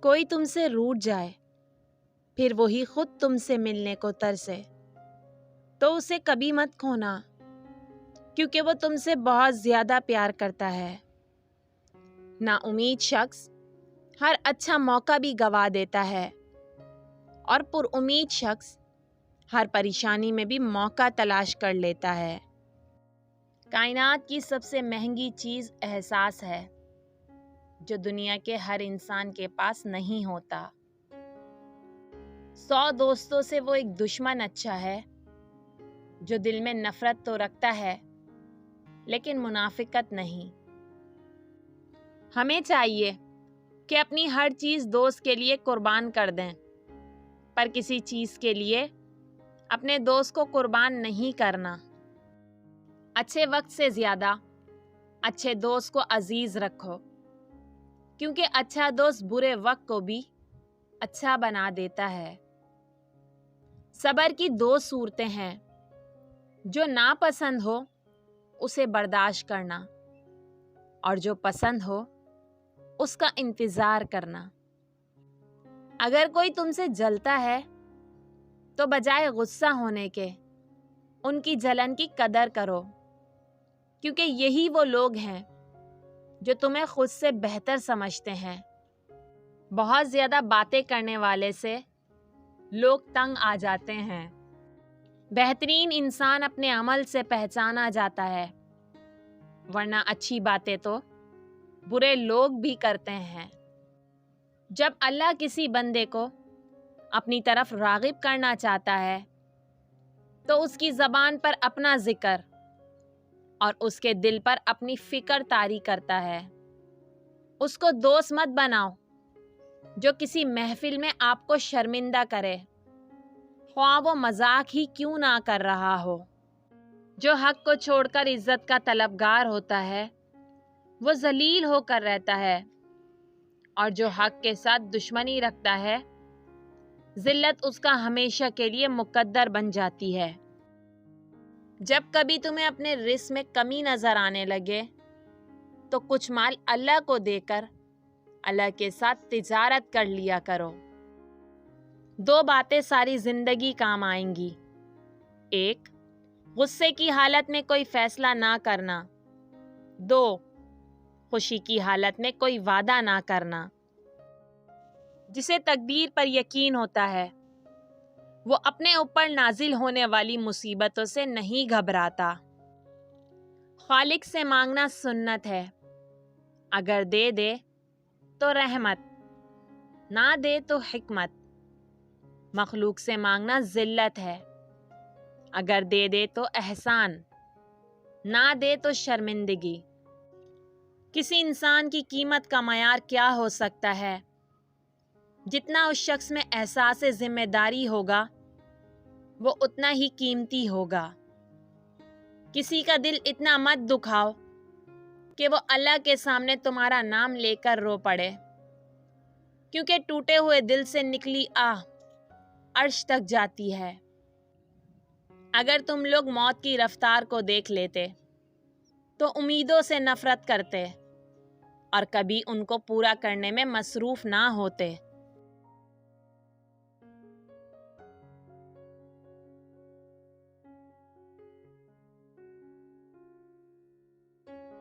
کوئی تم سے روٹھ جائے پھر وہی خود تم سے ملنے کو ترسے تو اسے کبھی مت کھونا، کیونکہ وہ تم سے بہت زیادہ پیار کرتا ہے۔ نا امید شخص ہر اچھا موقع بھی گوا دیتا ہے اور پر امید شخص ہر پریشانی میں بھی موقع تلاش کر لیتا ہے۔ کائنات کی سب سے مہنگی چیز احساس ہے، جو دنیا کے ہر انسان کے پاس نہیں ہوتا۔ 100 دوستوں سے وہ ایک دشمن اچھا ہے، جو دل میں نفرت تو رکھتا ہے لیکن منافقت نہیں۔ ہمیں چاہیے کہ اپنی ہر چیز دوست کے لیے قربان کر دیں، پر کسی چیز کے لیے اپنے دوست کو قربان نہیں کرنا۔ اچھے وقت سے زیادہ اچھے دوست کو عزیز رکھو، کیونکہ اچھا دوست برے وقت کو بھی اچھا بنا دیتا ہے۔ صبر کی 2 صورتیں ہیں، جو ناپسند ہو اسے برداشت کرنا، اور جو پسند ہو اس کا انتظار کرنا۔ اگر کوئی تم سے جلتا ہے تو بجائے غصہ ہونے کے ان کی جلن کی قدر کرو، کیونکہ یہی وہ لوگ ہیں جو تمہیں خود سے بہتر سمجھتے ہیں۔ بہت زیادہ باتیں کرنے والے سے لوگ تنگ آ جاتے ہیں۔ بہترین انسان اپنے عمل سے پہچانا جاتا ہے، ورنہ اچھی باتیں تو برے لوگ بھی کرتے ہیں۔ جب اللہ کسی بندے کو اپنی طرف راغب کرنا چاہتا ہے تو اس کی زبان پر اپنا ذکر اور اس کے دل پر اپنی فکر طاری کرتا ہے۔ اس کو دوست مت بناؤ جو کسی محفل میں آپ کو شرمندہ کرے، خواہ وہ مذاق ہی کیوں نہ کر رہا ہو۔ جو حق کو چھوڑ کر عزت کا طلبگار ہوتا ہے وہ ذلیل ہو کر رہتا ہے، اور جو حق کے ساتھ دشمنی رکھتا ہے ذلت اس کا ہمیشہ کے لیے مقدر بن جاتی ہے۔ جب کبھی تمہیں اپنے رزق میں کمی نظر آنے لگے تو کچھ مال اللہ کو دے کر اللہ کے ساتھ تجارت کر لیا کرو۔ 2 باتیں ساری زندگی کام آئیں گی۔ 1، غصے کی حالت میں کوئی فیصلہ نہ کرنا۔ 2، خوشی کی حالت میں کوئی وعدہ نہ کرنا۔ جسے تقدیر پر یقین ہوتا ہے وہ اپنے اوپر نازل ہونے والی مصیبتوں سے نہیں گھبراتا۔ خالق سے مانگنا سنت ہے، اگر دے دے تو رحمت، نہ دے تو حکمت۔ مخلوق سے مانگنا ذلت ہے، اگر دے دے تو احسان، نہ دے تو شرمندگی۔ کسی انسان کی قیمت کا معیار کیا ہو سکتا ہے؟ جتنا اس شخص میں احساس ذمہ داری ہوگا وہ اتنا ہی قیمتی ہوگا۔ کسی کا دل اتنا مت دکھاؤ کہ وہ اللہ کے سامنے تمہارا نام لے کر رو پڑے، کیونکہ ٹوٹے ہوئے دل سے نکلی آہ عرش تک جاتی ہے۔ اگر تم لوگ موت کی رفتار کو دیکھ لیتے تو امیدوں سے نفرت کرتے اور کبھی ان کو پورا کرنے میں مصروف نہ ہوتے۔